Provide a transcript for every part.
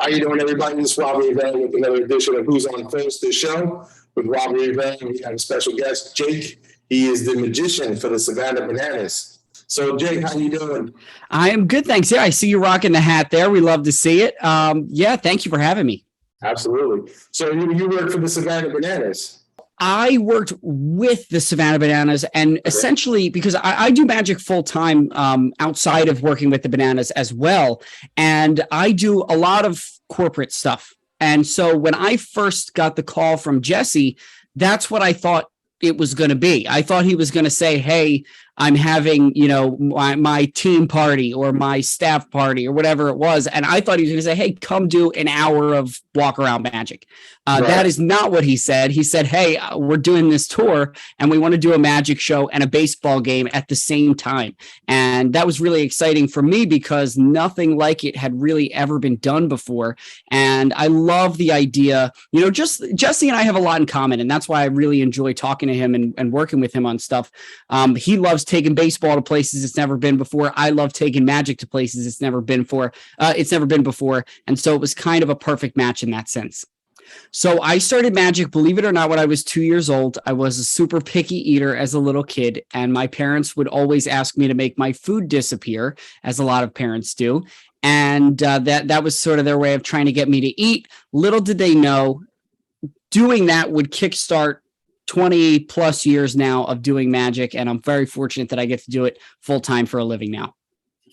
How you doing, everybody? This is Robert Rivera with another edition of Who's on First, the show. With Robert Rivera, we have a special guest, Jake. He is the magician for the Savannah Bananas. So, Jake, how you doing? I am good, thanks. Yeah, I see you rocking the hat there. We love to see it. Yeah, thank you for having me. Absolutely. So you work for the Savannah Bananas. I worked with the Savannah Bananas, and essentially because I do magic full time outside of working with the Bananas as well. And I do a lot of corporate stuff. And so when I first got the call from Jesse, that's what I thought it was going to be. I thought he was going to say, hey, I'm having, my team party or my staff party or whatever it was. And I thought he was going to say, hey, come do an hour of walk around magic. Right. That is not what he said. He said, hey, we're doing this tour and we want to do a magic show and a baseball game at the same time. And that was really exciting for me because nothing like it had really ever been done before. And I love the idea, just Jesse and I have a lot in common. And that's why I really enjoy talking to him and working with him on stuff. He loves taking baseball to places it's never been before. I love taking magic to places it's never been before. And so it was kind of a perfect match in that sense. So I started magic, believe it or not, when I was 2 years old. I was a super picky eater as a little kid, and my parents would always ask me to make my food disappear, as a lot of parents do. And that was sort of their way of trying to get me to eat. Little did they know, doing that would kickstart 20 plus years now of doing magic. And I'm very fortunate that I get to do it full time for a living now.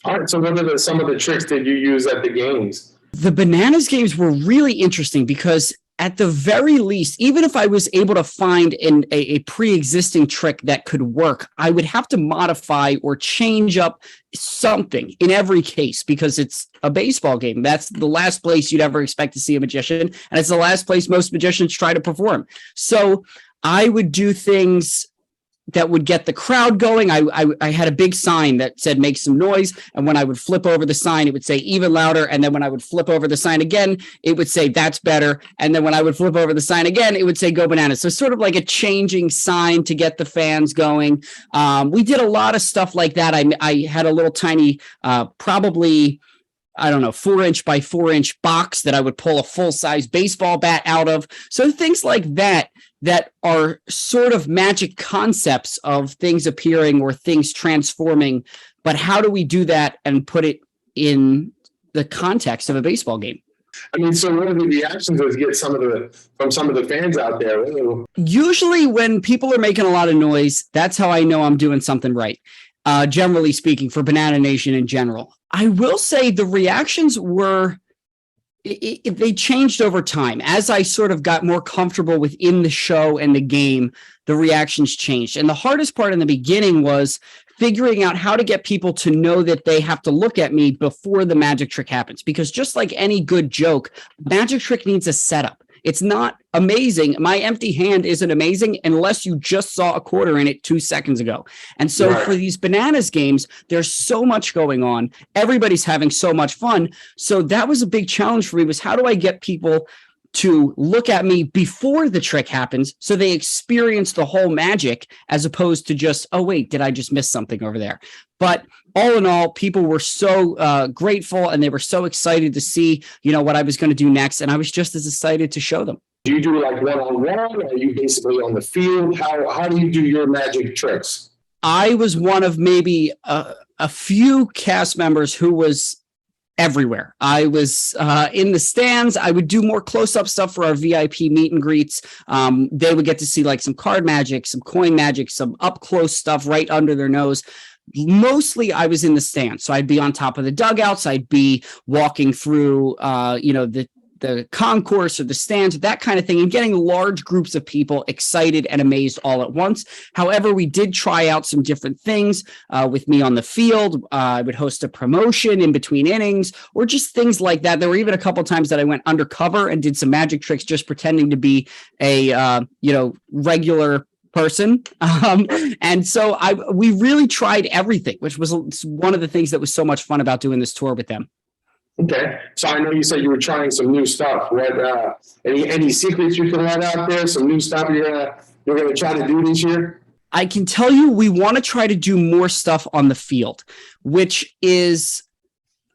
All right. So what are some of the tricks that you use at the games? The Bananas games were really interesting because at the very least, even if I was able to find a pre-existing trick that could work, I would have to modify or change up something in every case because it's a baseball game. That's the last place you'd ever expect to see a magician, and it's the last place most magicians try to perform. So I would do things that would get the crowd going. I had a big sign that said, make some noise. And when I would flip over the sign, it would say even louder. And then when I would flip over the sign again, it would say, that's better. And then when I would flip over the sign again, it would say, go bananas. So sort of like a changing sign to get the fans going. We did a lot of stuff like that. I had a little tiny, probably, 4-inch by 4-inch box that I would pull a full-size baseball bat out of. So things like that are sort of magic concepts of things appearing or things transforming. But how do we do that and put it in the context of a baseball game? I mean, so what are the reactions that get from some of the fans out there? Usually when people are making a lot of noise, that's how I know I'm doing something right. Generally speaking, for Banana Nation in general. I will say the reactions they changed over time. As I sort of got more comfortable within the show and the game, the reactions changed. And the hardest part in the beginning was figuring out how to get people to know that they have to look at me before the magic trick happens. Because just like any good joke, magic trick needs a setup. It's not amazing. My empty hand isn't amazing unless you just saw a quarter in it 2 seconds ago. And so for these Bananas games, there's so much going on. Everybody's having so much fun. So that was a big challenge for me, was how do I get people to look at me before the trick happens so they experience the whole magic as opposed to just, oh, wait, did I just miss something over there? But all in all, people were so grateful and they were so excited to see, what I was going to do next. And I was just as excited to show them. Do you do like one-on-one, or are you basically on the field? How do you do your magic tricks? I was one of maybe a few cast members who was everywhere. I was in the stands. I would do more close-up stuff for our VIP meet and greets. They would get to see like some card magic, some coin magic, some up-close stuff right under their nose. Mostly I was in the stands. So I'd be on top of the dugouts. I'd be walking through, the concourse or the stands, that kind of thing, and getting large groups of people excited and amazed all at once. However, we did try out some different things with me on the field. I would host a promotion in between innings or just things like that. There were even a couple of times that I went undercover and did some magic tricks just pretending to be a, regular person. And so we really tried everything, which was one of the things that was so much fun about doing this tour with them. Okay. So I know you said you were trying some new stuff. What, any secrets you can let out there? Some new stuff you're gonna try to do this year? I can tell you we want to try to do more stuff on the field, which is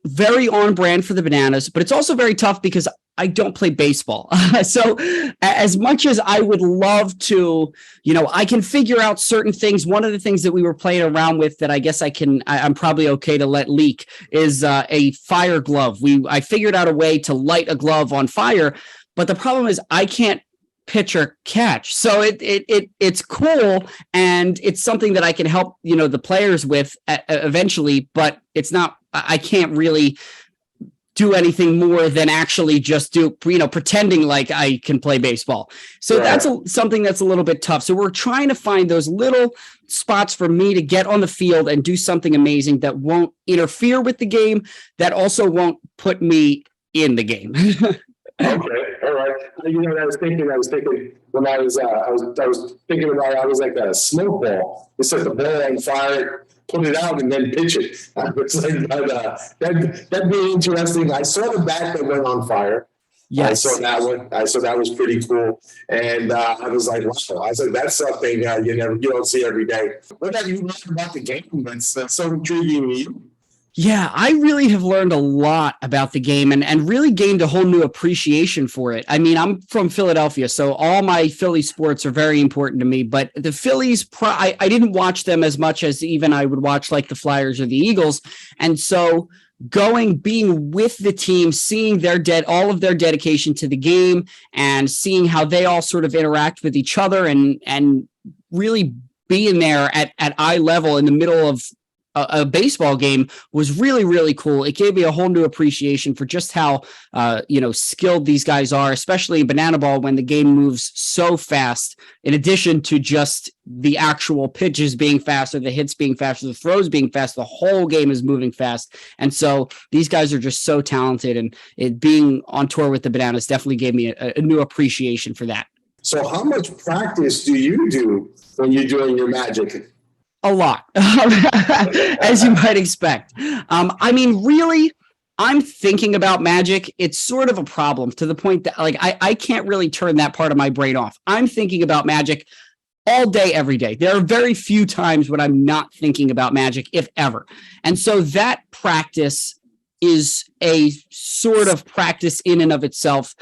very on brand for the Bananas, but it's also very tough because I don't play baseball. So as much as I would love to, I can figure out certain things. One of the things that we were playing around with that I guess I'm probably okay to let leak is a fire glove. I figured out a way to light a glove on fire, but the problem is I can't pitch or catch. So it's cool, and it's something that I can help, the players with eventually, but I can't really do anything more than actually just pretending like I can play baseball. So that's something that's a little bit tough. So we're trying to find those little spots for me to get on the field and do something amazing that won't interfere with the game, that also won't put me in the game. Okay, all right. I was thinking when I was thinking about I was like a smoke ball. You set the ball on fire, put it out, and then pitch it. I was like, that'd be interesting. I saw the bat that went on fire. Yes. I saw that one. I saw that was pretty cool, and I was like, wow. I was like, that's something you don't see every day. What have you learned about the game that's so intriguing to you? Yeah, I really have learned a lot about the game and really gained a whole new appreciation for it. I mean, I'm from Philadelphia, so all my Philly sports are very important to me. But the Phillies, I didn't watch them as much as even I would watch like the Flyers or the Eagles. And so being with the team, seeing all of their dedication to the game and seeing how they all sort of interact with each other and really being there at eye level in the middle of a baseball game was really, really cool. It gave me a whole new appreciation for just how, skilled these guys are, especially in banana ball when the game moves so fast. In addition to just the actual pitches being faster, the hits being faster, the throws being fast, the whole game is moving fast. And so these guys are just so talented, and being on tour with the Bananas definitely gave me a new appreciation for that. So how much practice do you do when you're doing your magic? A lot, as you might expect. I mean, really, I'm thinking about magic. It's sort of a problem to the point that I can't really turn that part of my brain off. I'm thinking about magic all day, every day. There are very few times when I'm not thinking about magic, if ever. And so that practice is a sort of practice in and of itself.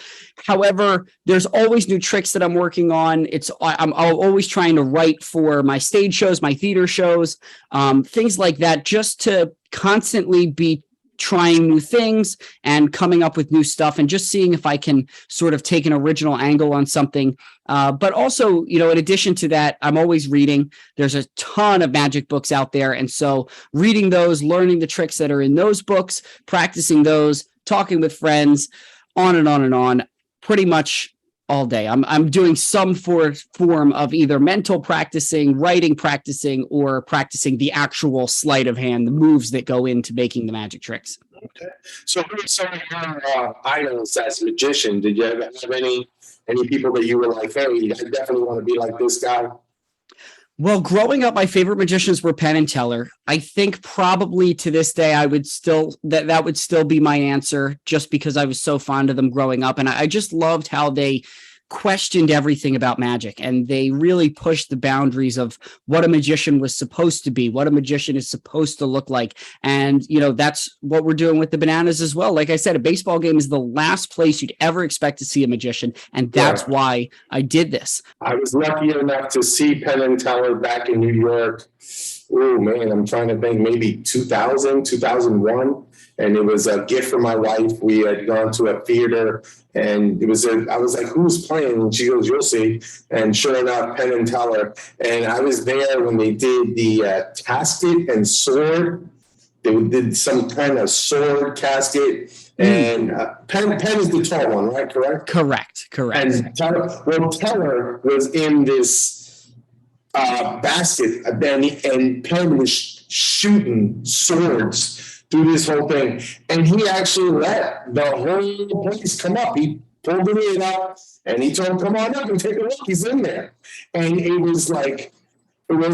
However, there's always new tricks that I'm working on. I'm always trying to write for my stage shows, my theater shows, things like that, just to constantly be trying new things and coming up with new stuff and just seeing if I can sort of take an original angle on something. But also, in addition to that, I'm always reading. There's a ton of magic books out there. And so reading those, learning the tricks that are in those books, practicing those, talking with friends, on and on and on, pretty much all day. I'm doing some form of either mental practicing, writing practicing, or practicing the actual sleight of hand, the moves that go into making the magic tricks. Okay. So who are some of your idols as a magician? Did you ever have any people that you were like, hey, I definitely want to be like this guy? Well, growing up, my favorite magicians were Penn and Teller. I think probably to this day, I would still that would still be my answer, just because I was so fond of them growing up. And I just loved how they questioned everything about magic, and they really pushed the boundaries of what a magician was supposed to be, what a magician is supposed to look like. And that's what we're doing with the Bananas as well. Like I said, a baseball game is the last place you'd ever expect to see a magician, and that's why I did this. I was lucky enough to see Penn and Teller back in New York. Oh man, I'm trying to think, maybe 2000, 2001. And it was a gift from my wife. We had gone to a theater, and I was like, who's playing? And she goes, you'll see. And sure enough, Penn and Teller. And I was there when they did the casket and sword. They did some kind of sword casket. And Penn is the tall one, right? Correct. And Teller was in this basket, and Penn was shooting swords through this whole thing. And he actually let the whole place come up. He pulled the lid up and he told him, come on up and take a look. He's in there. And it was like, I mean,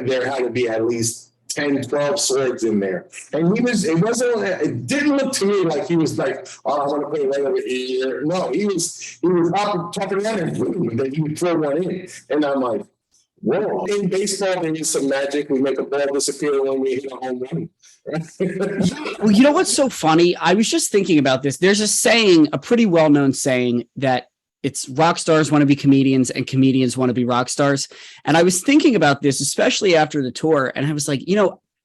there had to be at least 10, 12 swords in there. And it didn't look to me like he was like, oh, I want to play right over here. No, he was up talking around and then he would throw one in. And I'm like, Well, in baseball, there is some magic. We make a ball disappear when we hit a home run. Well, you know what's so funny? I was just thinking about this. There's a saying, a pretty well-known saying, that it's rock stars want to be comedians and comedians want to be rock stars. And I was thinking about this, especially after the tour. And I was like,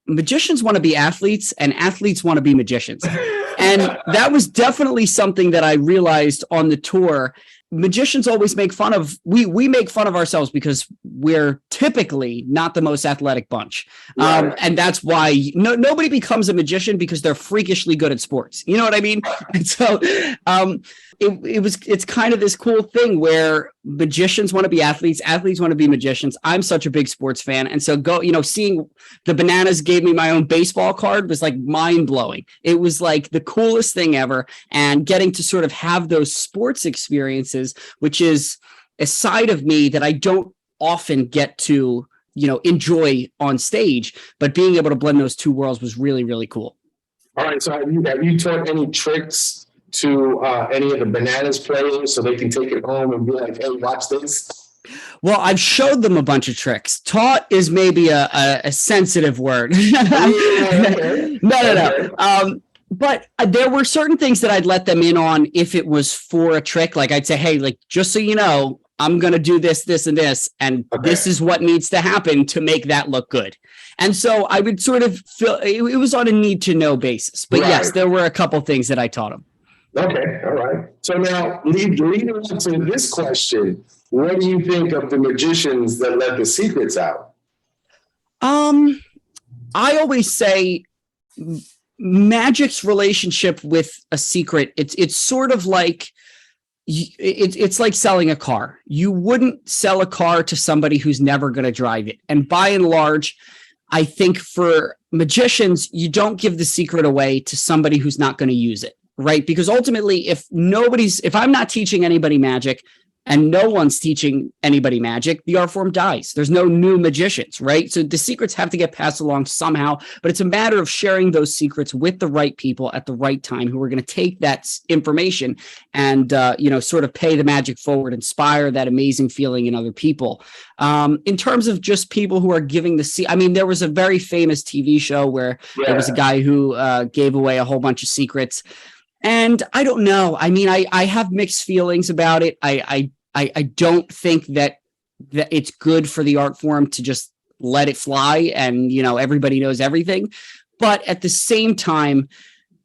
magicians want to be athletes and athletes want to be magicians. And that was definitely something that I realized on the tour. Magicians always make fun of, we make fun of ourselves because we're typically not the most athletic bunch. Right. And that's why nobody becomes a magician because they're freakishly good at sports. You know what I mean? And so it's kind of this cool thing where magicians want to be athletes, athletes want to be magicians. I'm such a big sports fan. And so seeing the Bananas gave me my own baseball card was like mind blowing. It was like the coolest thing ever. And getting to sort of have those sports experiences, which is a side of me that I don't often get to, enjoy on stage, but being able to blend those two worlds was really, really cool. All right. So have you taught any tricks to any of the Bananas players so they can take it home and be like, hey, watch this? Well, I've showed them a bunch of tricks. Taught is maybe a sensitive word. No. But there were certain things that I'd let them in on if it was for a trick. Like I'd say, hey, like, just so you know, I'm going to do this, this, and this. And this is what needs to happen to make that look good. And so I would sort of feel it was on a need to know basis. But yes, there were a couple things that I taught them. Okay. All right. So now leading on to this question, what do you think of the magicians that let the secrets out? I always say magic's relationship with a secret. It's sort of like, it's like selling a car. You wouldn't sell a car to somebody who's never going to drive it. And by and large, I think for magicians, you don't give the secret away to somebody who's not going to use it. Right. Because ultimately, if I'm not teaching anybody magic and no one's teaching anybody magic, the art form dies. There's no new magicians. Right. So the secrets have to get passed along somehow. But it's a matter of sharing those secrets with the right people at the right time who are going to take that information and, sort of pay the magic forward, inspire that amazing feeling in other people. In terms of just people who are giving there was a very famous TV show where there was a guy who gave away a whole bunch of secrets. And I don't know. I mean, I have mixed feelings about it. I don't think that it's good for the art form to just let it fly and, everybody knows everything. But at the same time,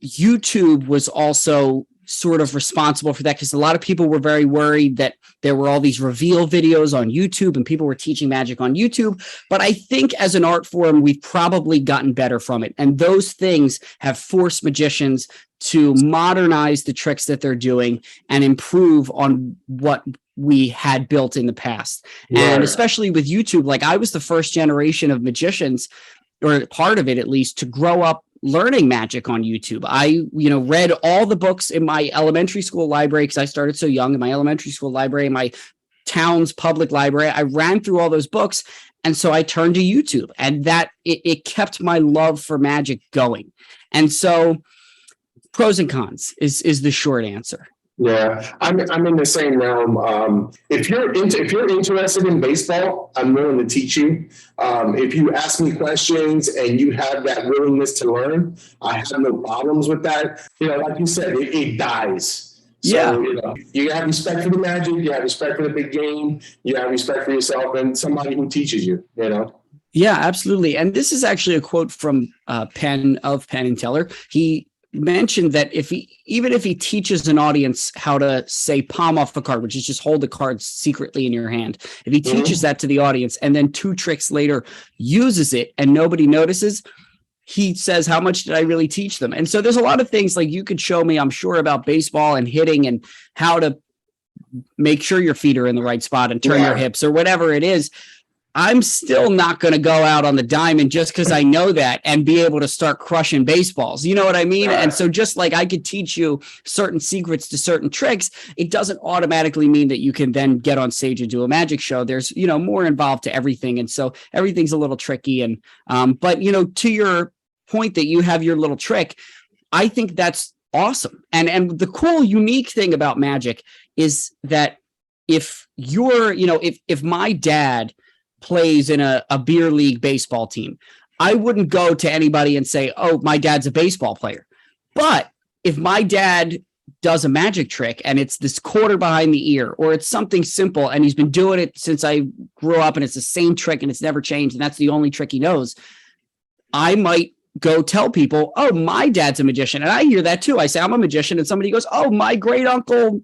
YouTube was also sort of responsible for that because a lot of people were very worried that there were all these reveal videos on YouTube and people were teaching magic on YouTube. But I think as an art form, we've probably gotten better from it. And those things have forced magicians to modernize the tricks that they're doing and improve on what we had built in the past. Yeah. And especially with YouTube, like I was the first generation of magicians, or part of it at least, to grow up learning magic on YouTube. I, read all the books in my elementary school library because I started so young in my elementary school library, in my town's public library. I ran through all those books. And so I turned to YouTube, and that it kept my love for magic going. And so pros and cons is the short answer. Yeah, I'm in the same realm. If you're interested in baseball, I'm willing to teach you. If you ask me questions and you have that willingness to learn, I have no problems with that. Like you said, it dies. So, you have respect for the magic, you have respect for the big game, you have respect for yourself and somebody who teaches you, Yeah, absolutely. And this is actually a quote from Penn and Teller. He mentioned that even if he teaches an audience how to say palm off a card, which is just hold the card secretly in your hand, if he teaches that to the audience and then 2 tricks later uses it and nobody notices, he says, how much did I really teach them? And so there's a lot of things like you could show me, I'm sure, about baseball and hitting and how to make sure your feet are in the right spot and turn your hips or whatever it is. I'm still not going to go out on the diamond just because I know that and be able to start crushing baseballs. You know what I mean? And so just like I could teach you certain secrets to certain tricks, it doesn't automatically mean that you can then get on stage and do a magic show. There's, more involved to everything. And so everything's a little tricky. And, but, to your point that you have your little trick, I think that's awesome. And the cool, unique thing about magic is that if you're, if my dad plays in a beer league baseball team. I wouldn't go to anybody and say, oh, my dad's a baseball player. But if my dad does a magic trick and it's this quarter behind the ear, or it's something simple and he's been doing it since I grew up and it's the same trick and it's never changed and that's the only trick he knows, I might go tell people, oh, my dad's a magician. And I hear that too. I say, I'm a magician. And somebody goes, oh, my great uncle,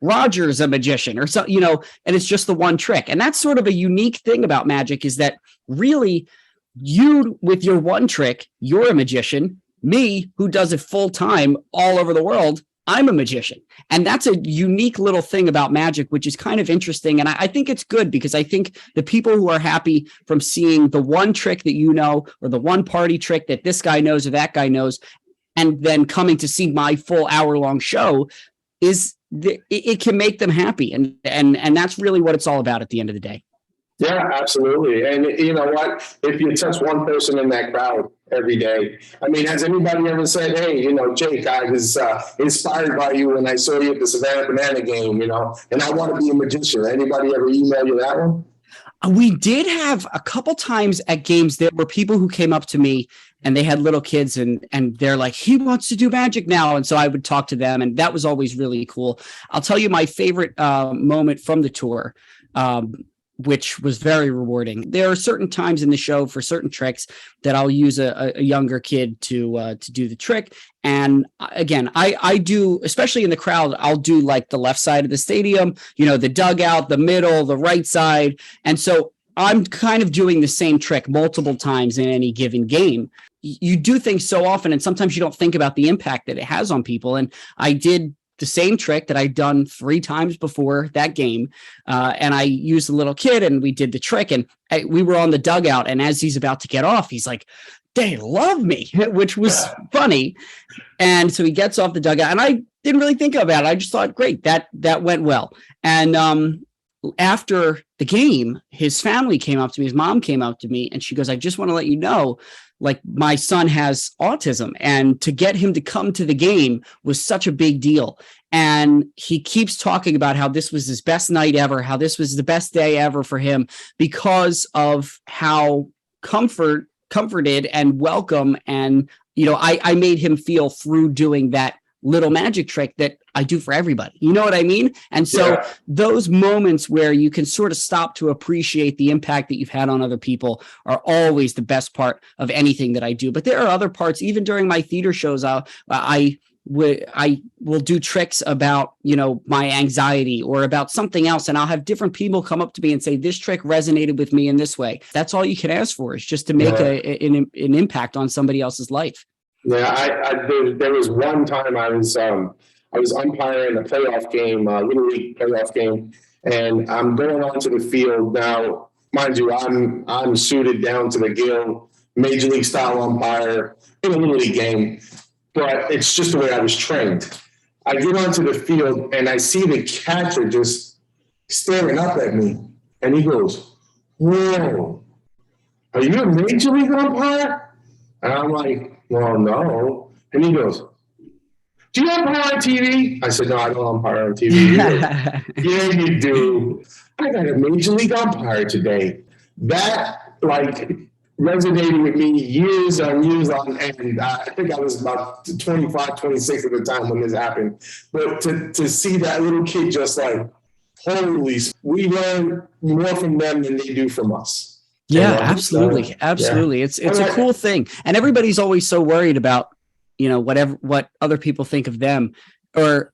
Roger's a magician, or so, and it's just the one trick. And that's sort of a unique thing about magic, is that really you, with your one trick, you're a magician. Me, who does it full time all over the world, I'm a magician. And that's a unique little thing about magic, which is kind of interesting. And I think it's good, because I think the people who are happy from seeing the one trick that or the one party trick that this guy knows or that guy knows, and then coming to see my full hour-long show, it can make them happy. And that's really what it's all about at the end of the day. Yeah, absolutely. And you know what? If you touch one person in that crowd every day, I mean, has anybody ever said, hey, Jake, I was inspired by you when I saw you at the Savannah Banana game, and I want to be a magician. Anybody ever email you that one? We did have a couple times at games, there were people who came up to me and they had little kids and they're like, he wants to do magic now. And so I would talk to them, and that was always really cool. I'll tell you my favorite moment from the tour, which was very rewarding. There are certain times in the show for certain tricks that I'll use a younger kid to do the trick. And again, I do, especially in the crowd, I'll do like the left side of the stadium, the dugout, the middle, the right side. And so I'm kind of doing the same trick multiple times in any given game. You do things so often, and sometimes you don't think about the impact that it has on people. And I did the same trick that I'd done 3 times before that game. And I used a little kid and we did the trick, and we were on the dugout, and as he's about to get off, he's like, they love me, which was funny. And so he gets off the dugout, and I didn't really think about it. I just thought, great, that went well. And after the game, his family came up to me, his mom came up to me, and she goes, I just want to let you know, like, my son has autism, and to get him to come to the game was such a big deal. And he keeps talking about how this was his best night ever, how this was the best day ever for him, because of how comforted and welcome. And, I made him feel through doing that little magic trick that I do for everybody. You know what I mean? And so those moments where you can sort of stop to appreciate the impact that you've had on other people are always the best part of anything that I do. But there are other parts, even during my theater shows, I will do tricks about, my anxiety or about something else. And I'll have different people come up to me and say, this trick resonated with me in this way. That's all you can ask for, is just to make an impact on somebody else's life. Yeah, there was one time I was umpiring a playoff game, Little League playoff game, and I'm going onto the field. Now, mind you, I'm suited down to the gill, major league style umpire in a Little League game, but it's just the way I was trained. I get onto the field and I see the catcher just staring up at me, and he goes, "Whoa, are you a major league umpire?" And I'm like, well, no. And he goes, do you umpire on TV? I said, no, I don't umpire on TV. He goes, yeah, you do. I got a major league umpire today. That resonated with me years on end. I think I was about 25, 26 at the time when this happened. But to see that little kid just like, holy, we learn more from them than they do from us. Yeah, absolutely. Absolutely. Yeah. It's a cool thing. And everybody's always so worried about, what other people think of them. Or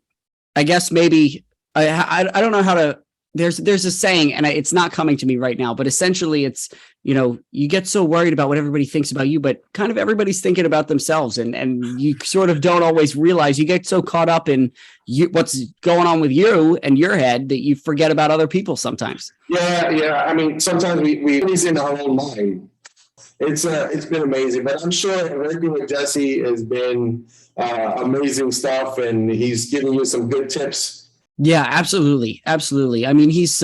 I guess maybe I don't know how to, there's a saying, and it's not coming to me right now, but essentially it's, you get so worried about what everybody thinks about you, but kind of everybody's thinking about themselves, and you sort of don't always realize, you get so caught up in what's going on with you and your head that you forget about other people sometimes. Yeah. I mean, sometimes we in our own mind. It's been amazing, but I'm sure working with Jesse has been amazing stuff, and he's giving you some good tips. Yeah, absolutely. Absolutely. I mean, it's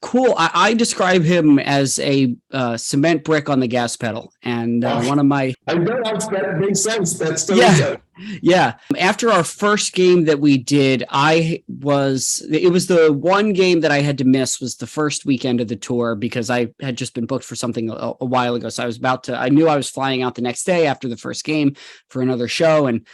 cool. I describe him as a cement brick on the gas pedal. And one of my, I know that makes sense. That's totally yeah, sense. yeah. After our first game that we did, it was the one game that I had to miss was the first weekend of the tour because I had just been booked for something a while ago. So I knew I was flying out the next day after the first game for another show. And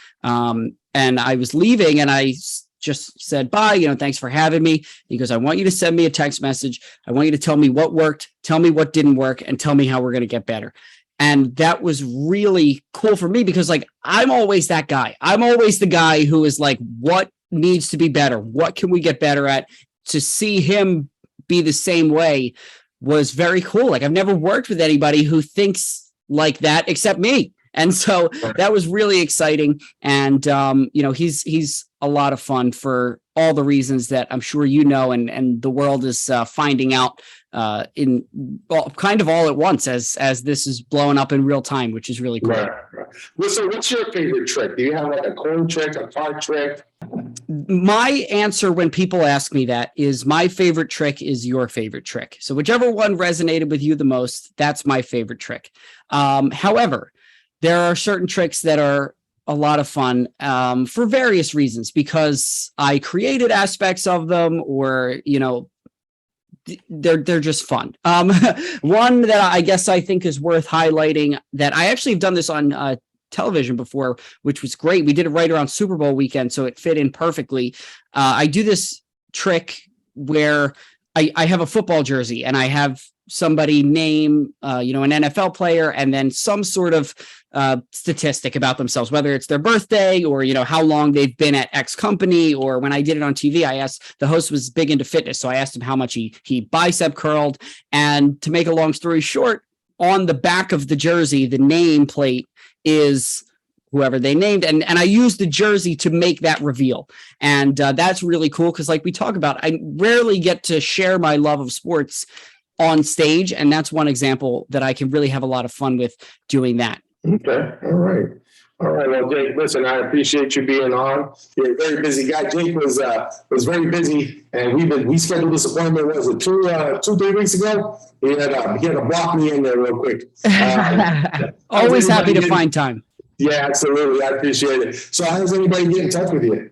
I was leaving and I just said, bye, thanks for having me. He goes, I want you to send me a text message. I want you to tell me what worked, tell me what didn't work, and tell me how we're going to get better. And that was really cool for me because like, I'm always that guy. I'm always the guy who is like, what needs to be better? What can we get better at? To see him be the same way was very cool. Like I've never worked with anybody who thinks like that except me. And so that was really exciting. And, he's a lot of fun for all the reasons that I'm sure and the world is finding out kind of all at once as this is blowing up in real time, which is really cool. Right. Well, so what's your favorite trick? Do you have like a coin trick, a card trick? My answer when people ask me that is my favorite trick is your favorite trick. So whichever one resonated with you the most, that's my favorite trick. However, there are certain tricks that are a lot of fun for various reasons because I created aspects of them or, they're just fun. One that I guess I think is worth highlighting that I actually have done this on television before, which was great. We did it right around Super Bowl weekend, so it fit in perfectly. I do this trick where I have a football jersey and I have somebody name, an NFL player and then some sort of statistic about themselves, whether it's their birthday or, how long they've been at X company. Or when I did it on TV, I asked, the host was big into fitness. So I asked him how much he bicep curled. And to make a long story short, on the back of the jersey, the name plate is whoever they named. And I used the jersey to make that reveal. And that's really cool. Cause like we talk about, I rarely get to share my love of sports on stage. And that's one example that I can really have a lot of fun with doing that. Okay. All right. Well, Jake, listen, I appreciate you being on. You're a very busy guy. Jake was very busy, and we scheduled this appointment. Was it 3 weeks ago? He had to block me in there real quick. Always happy to find time. Yeah, absolutely. I appreciate it. So, how does anybody get in touch with you?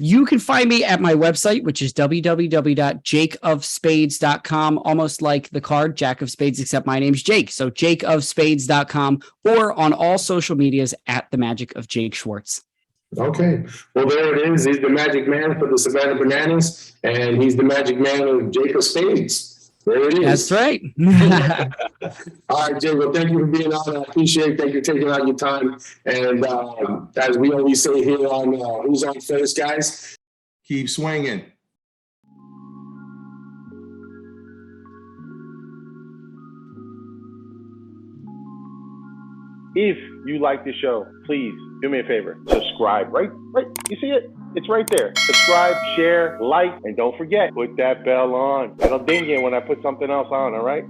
You can find me at my website, which is www.jakeofspades.com, almost like the card, Jack of Spades, except my name's Jake. So jakeofspades.com or on all social medias at the Magic of Jake Schwartz. Okay. Well, there it is. He's the magic man for the Savannah Bananas, and he's the magic man of Jake of Spades. There it is. That's right. All right, Jay. Well, thank you for being on. I appreciate it. Thank you for taking out your time. And as we always say here on Who's On First, guys, keep swinging. If you like the show, please do me a favor. Subscribe. Right. You see it? It's right there. Subscribe, share, like, and don't forget, put that bell on. It'll ding you when I put something else on, all right?